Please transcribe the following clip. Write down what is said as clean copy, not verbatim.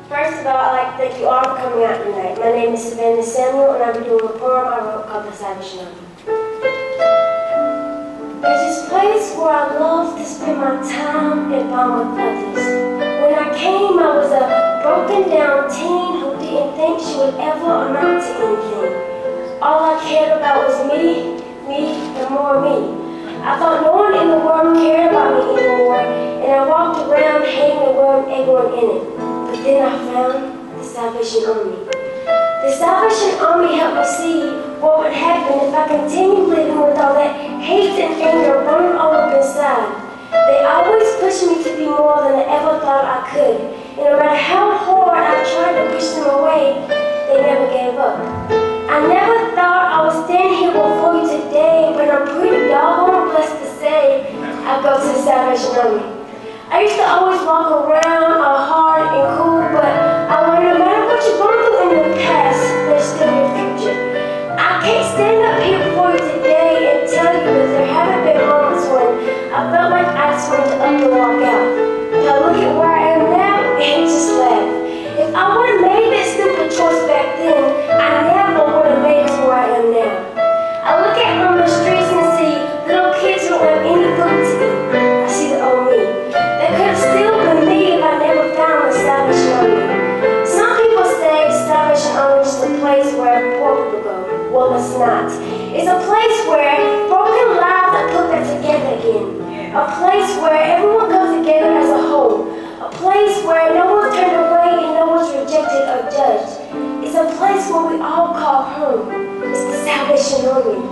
First of all, I'd like to thank you all for coming out tonight. My name is Savannah Samuel, and I'll be doing a poem I wrote called The Salvation Army. There's this place where I love to spend my time and bond with others. When I came, I was a broken down teen who didn't think she would ever amount to anything. All I cared about was me, and more me. I thought no one in the world cared about me anymore, and I walked around hating the world and everyone in it. But then I found the Salvation Army. The Salvation Army helped me see what would happen if I continued living with all that hate and anger burning all up inside. They always pushed me to be more than I ever thought I could. And no matter how hard I tried to push them away, they never gave up. I never thought I would stand here before you today, but I'm pretty doggone blessed to say I go to the Salvation Army. I used to always walk around all hard and cool, but I learned no matter what you've gone through in the past, there's still your future. I can't stand up here before you today and tell you that there haven't been moments when I felt like I just wanted to up and walk out. But I look at where I am now and just laugh. If I would have made that stupid choice back then, I never would have made it to where I am now. I look out on the streets and see little kids who don't have any food to eat. I see the old me. That could have still been me if I never found the Salvation Army. Some people say the Salvation Army is a place where poor people go. Well, it's not. It's a place where broken lives are put back together again. A place where everyone comes together as a whole. A place where no one's turned away and no one's rejected or judged. It's a place where we all call home. It's the Salvation Army.